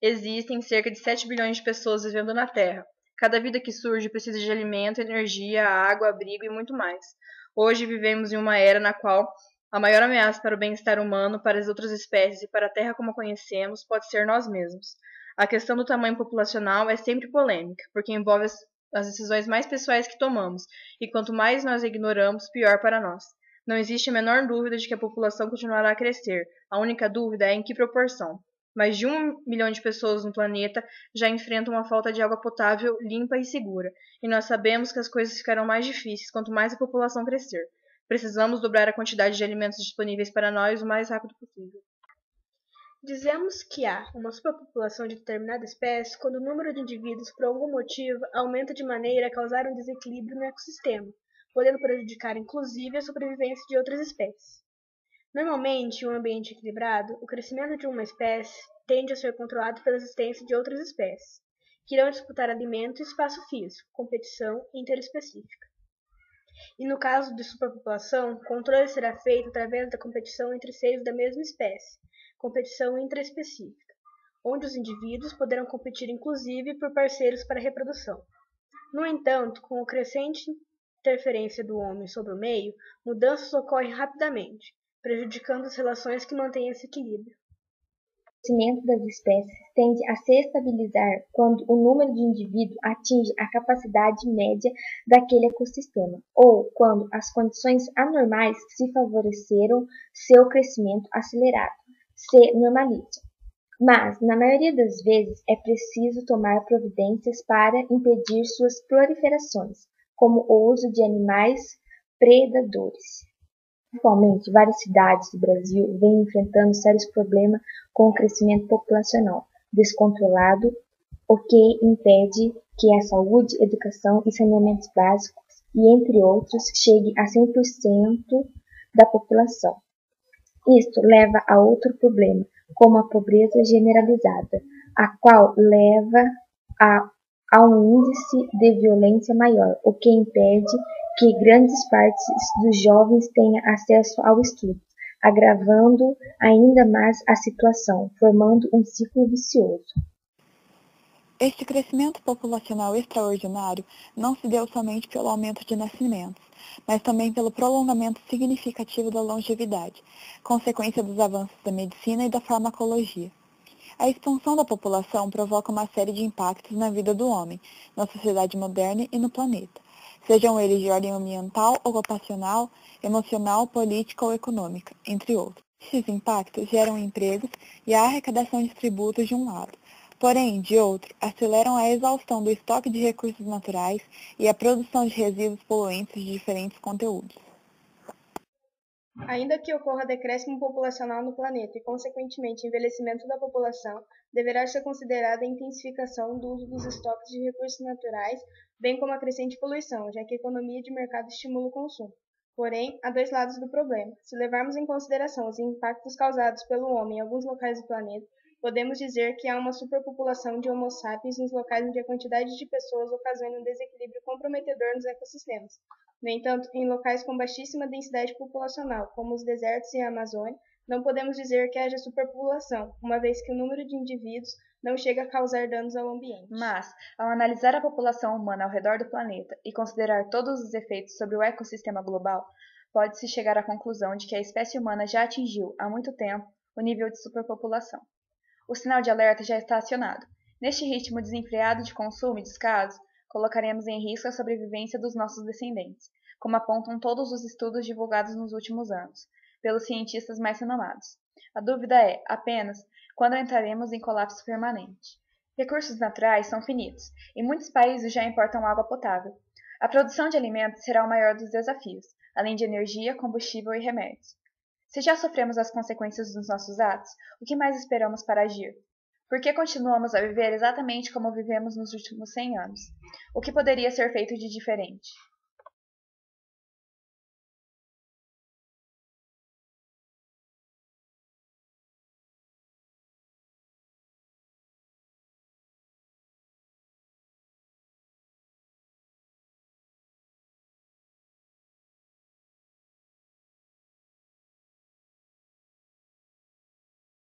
Existem cerca de 7 bilhões de pessoas vivendo na Terra. Cada vida que surge precisa de alimento, energia, água, abrigo e muito mais. Hoje vivemos em uma era na qual a maior ameaça para o bem-estar humano, para as outras espécies e para a Terra como a conhecemos pode ser nós mesmos. A questão do tamanho populacional é sempre polêmica, porque envolve as decisões mais pessoais que tomamos, e quanto mais nós a ignoramos, pior para nós. Não existe a menor dúvida de que a população continuará a crescer. A única dúvida é em que proporção. Mais de 1 milhão de pessoas no planeta já enfrentam uma falta de água potável, limpa e segura, e nós sabemos que as coisas ficarão mais difíceis quanto mais a população crescer. Precisamos dobrar a quantidade de alimentos disponíveis para nós o mais rápido possível. Dizemos que há uma superpopulação de determinada espécie quando o número de indivíduos, por algum motivo, aumenta de maneira a causar um desequilíbrio no ecossistema, podendo prejudicar inclusive a sobrevivência de outras espécies. Normalmente, em um ambiente equilibrado, o crescimento de uma espécie tende a ser controlado pela existência de outras espécies, que irão disputar alimento e espaço físico, competição interespecífica. E no caso de superpopulação, o controle será feito através da competição entre seios da mesma espécie, competição intraespecífica, onde os indivíduos poderão competir inclusive por parceiros para a reprodução. No entanto, com a crescente interferência do homem sobre o meio, mudanças ocorrem rapidamente, prejudicando as relações que mantêm esse equilíbrio. O crescimento das espécies tende a se estabilizar quando o número de indivíduos atinge a capacidade média daquele ecossistema, ou quando as condições anormais que se favoreceram seu crescimento acelerado se normalizam. Mas, na maioria das vezes, é preciso tomar providências para impedir suas proliferações, como o uso de animais predadores. Atualmente, várias cidades do Brasil vêm enfrentando sérios problemas com o crescimento populacional descontrolado, o que impede que a saúde, educação e saneamentos básicos, e entre outros, chegue a 100% da população. Isto leva a outro problema, como a pobreza generalizada, a qual leva a um índice de violência maior, o que impede que grandes partes dos jovens tenham acesso ao estudo, agravando ainda mais a situação, formando um ciclo vicioso. Este crescimento populacional extraordinário não se deu somente pelo aumento de nascimentos, mas também pelo prolongamento significativo da longevidade, consequência dos avanços da medicina e da farmacologia. A expansão da população provoca uma série de impactos na vida do homem, na sociedade moderna e no planeta, sejam eles de ordem ambiental, ocupacional, emocional, política ou econômica, entre outros. Esses impactos geram empregos e a arrecadação de tributos de um lado, porém, de outro, aceleram a exaustão do estoque de recursos naturais e a produção de resíduos poluentes de diferentes conteúdos. Ainda que ocorra decréscimo populacional no planeta e, consequentemente, envelhecimento da população, deverá ser considerada a intensificação do uso dos estoques de recursos naturais, bem como a crescente poluição, já que a economia de mercado estimula o consumo. Porém, há dois lados do problema. Se levarmos em consideração os impactos causados pelo homem em alguns locais do planeta, podemos dizer que há uma superpopulação de Homo sapiens nos locais onde a quantidade de pessoas ocasiona um desequilíbrio comprometedor nos ecossistemas. No entanto, em locais com baixíssima densidade populacional, como os desertos e a Amazônia, não podemos dizer que haja superpopulação, uma vez que o número de indivíduos não chega a causar danos ao ambiente. Mas, ao analisar a população humana ao redor do planeta e considerar todos os efeitos sobre o ecossistema global, pode-se chegar à conclusão de que a espécie humana já atingiu, há muito tempo, o nível de superpopulação. O sinal de alerta já está acionado. Neste ritmo desenfreado de consumo e descaso, colocaremos em risco a sobrevivência dos nossos descendentes, como apontam todos os estudos divulgados nos últimos anos, pelos cientistas mais renomados. A dúvida é, apenas, quando entraremos em colapso permanente. Recursos naturais são finitos, e muitos países já importam água potável. A produção de alimentos será o maior dos desafios, além de energia, combustível e remédios. Se já sofremos as consequências dos nossos atos, o que mais esperamos para agir? Por que continuamos a viver exatamente como vivemos nos últimos 100 anos? O que poderia ser feito de diferente?